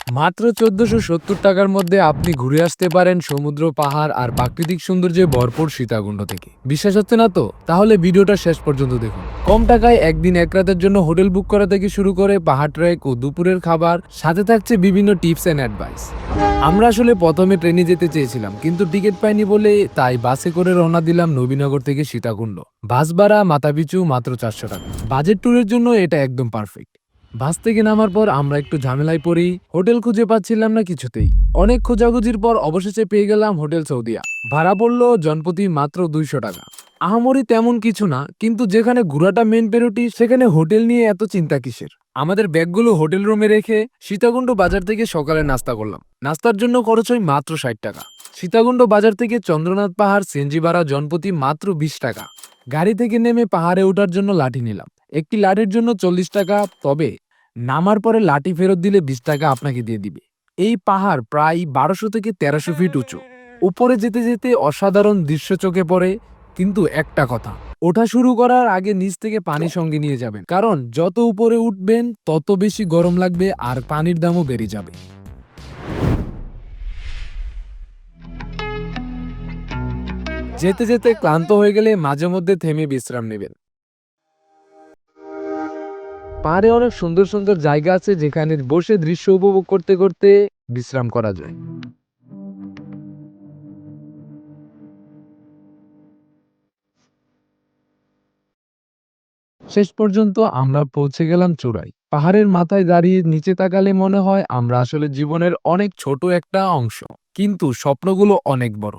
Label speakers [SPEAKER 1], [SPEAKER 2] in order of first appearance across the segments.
[SPEAKER 1] মাত্র ১৪৭০ টাকার মধ্যে আপনি ঘুরে আসতে পারেন সমুদ্র, পাহাড় আর প্রাকৃতিক সৌন্দর্যে ভরপুর সীতাকুণ্ড থেকে। বিশ্বাস হচ্ছে না তো? তাহলে ভিডিওটা শেষ পর্যন্ত দেখুন। কম টাকায় একদিন এক রাতের জন্য হোটেল বুক করা থেকে শুরু করে পাহাড় ট্রেক ও দুপুরের খাবার, সাথে থাকছে বিভিন্ন টিপস এন্ড অ্যাডভাইস। আমরা আসলে প্রথমে ট্রেনে যেতে চেয়েছিলাম, কিন্তু টিকিট পাইনি বলে তাই বাসে করে রওনা দিলাম নবীনগর থেকে সীতাকুণ্ড। বাস ভাড়া মাথাপিছু মাত্র ৪০০ টাকা। বাজেট ট্যুরের জন্য এটা একদম পারফেক্ট। বাস থেকে নামার পর আমরা একটু ঝামেলায় পড়ি, হোটেল খুঁজে পাচ্ছিলাম না কিছুতেই। অনেক খোঁজাখুঁজির পর অবশেষে পেয়ে গেলাম হোটেল সৌদিয়া। ভাড়া পড়লো জনপ্রতি মাত্র ২০০ টাকা। আহামরি তেমন কিছু না, কিন্তু যেখানে ঘোরাটা মেন প্রায়োরিটি সেখানে হোটেল নিয়ে এত চিন্তা কিসের। আমাদের ব্যাগগুলো হোটেল রুমে রেখে সীতাকুণ্ড বাজার থেকে সকালে নাস্তা করলাম। নাস্তার জন্য খরচ হয় মাত্র ৬০ টাকা। সীতাকুণ্ড বাজার থেকে চন্দ্রনাথ পাহাড় সিএনজি ভাড়া জনপ্রতি মাত্র ২০ টাকা। গাড়ি থেকে নেমে পাহাড়ে ওঠার জন্য লাঠি নিলাম। একটি লাঠির জন্য ৪০ টাকা, তবে নামার পরে লাঠি ফেরত দিলে ২০ টাকা আপনাকে দিয়ে দিবে। এই পাহাড় প্রায় ১২০০ থেকে ১৩০০ ফিট উঁচু। উপরে যেতে যেতে অসাধারণ দৃশ্য চোখে পড়ে, কিন্তু একটা কথা, ওঠা শুরু করার আগে নিচ থেকে পানি সঙ্গে নিয়ে যাবেন, কারণ যত উপরে উঠবেন তত বেশি গরম লাগবে আর পানির দামও বেড়ে যাবে। যেতে যেতে ক্লান্ত হয়ে গেলে মাঝে মধ্যে থেমে বিশ্রাম নেবেন। পাহাড়ে অনেক সুন্দর সুন্দর জায়গা আছে যেখানে বসে দৃশ্য উপভোগ করতে করতে বিশ্রাম করা যায়। শেষ পর্যন্ত আমরা পৌঁছে গেলাম চূড়ায়। পাহাড়ের মাথায় দাঁড়িয়ে নিচে তাকালে মনে হয় আমরা আসলে জীবনের অনেক ছোট একটা অংশ, কিন্তু স্বপ্নগুলো অনেক বড়।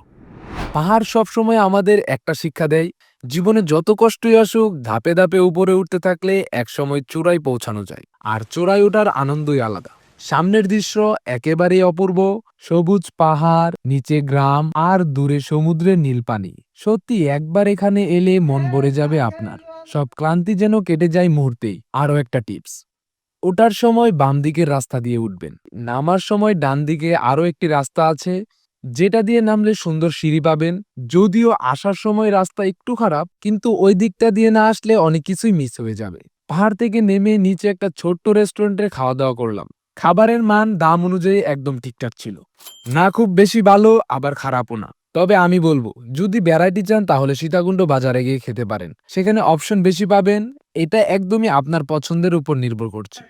[SPEAKER 1] পাহাড় সবসময় আমাদের একটা শিক্ষা দেয়, জীবনে যত কষ্টই আসুক ধাপে ধাপে উপরে উঠতে থাকলে একসময় চূড়ায় পৌঁছানো যায়। আর চূড়ায় ওঠার আনন্দই আলাদা। সামনের দৃশ্য একেবারেই অপূর্ব, সবুজ পাহাড়, নিচে গ্রাম আর দূরে সমুদ্রের নীল পানি। সত্যি একবার এখানে এলে মন ভরে যাবে আপনার। সব ক্লান্তি যেন কেটে যায় মুহূর্তেই। আরও একটা টিপস, ওঠার সময় বাম দিকের রাস্তা দিয়ে উঠবেন। নামার সময় ডান দিকে আরো একটি রাস্তা আছে, যেটা দিয়ে নামলে সুন্দর সিঁড়ি পাবেন। যদিও আসার সময় রাস্তা একটু খারাপ, কিন্তু ওই দিকটা দিয়ে না আসলে অনেক কিছুই মিস হয়ে যাবে। পাহাড় থেকে নেমে নিচে একটা ছোট্ট রেস্টুরেন্টে খাওয়া দাওয়া করলাম। খাবারের মান দাম অনুযায়ী একদম ঠিকঠাক ছিল। না খুব বেশি ভালো, আবার খারাপও না। তবে আমি বলবো, যদি ভ্যারাইটি চান তাহলে সীতাকুণ্ড বাজারে গিয়ে খেতে পারেন। সেখানে অপশন বেশি পাবেন। এটা একদমই আপনার পছন্দের উপর নির্ভর করছে।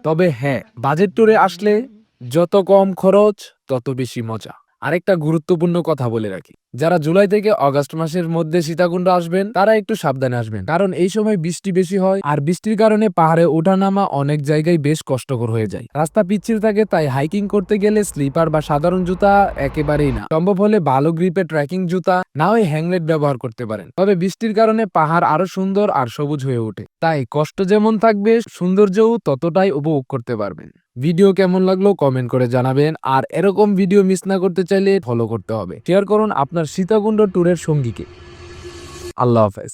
[SPEAKER 1] তবে হ্যাঁ, বাজেট ট্যুরে আসলে যত কম খরচ তত বেশি মজা। আরেকটা গুরুত্বপূর্ণ কথা বলে রাখি, যারা জুলাই থেকে অগস্ট মাসের মধ্যে সীতাকুণ্ড আসবেন তারা একটু সাবধানে আসবেন, কারণ এই সময় বৃষ্টি বেশি হয় আর বৃষ্টির কারণে পাহাড়ে ওঠানামা অনেক জায়গায় বেশ কষ্টকর হয়ে যায়। রাস্তা পিচ্ছিল থাকে, তাই হাইকিং করতে গেলে স্লিপার বা সাধারণ জুতা একেবারেই না। সম্ভব হলে ভালো গ্রিপে ট্রেকিং জুতা না হয় হ্যাংলেট ব্যবহার করতে পারেন। তবে বৃষ্টির কারণে পাহাড় আরো সুন্দর আর সবুজ হয়ে ওঠে, তাই কষ্ট যেমন থাকবে সৌন্দর্যও ততটাই উপভোগ করতে পারবেন। ভিডিও কেমন লাগলো কমেন্ট করে জানাবেন, আর এরকম ভিডিও মিস না করতে চাইলে ফলো করতে হবে। শেয়ার করুন আপনার সীতাকুণ্ড ট্যুরের সঙ্গীকে। আল্লাহ হাফেজ।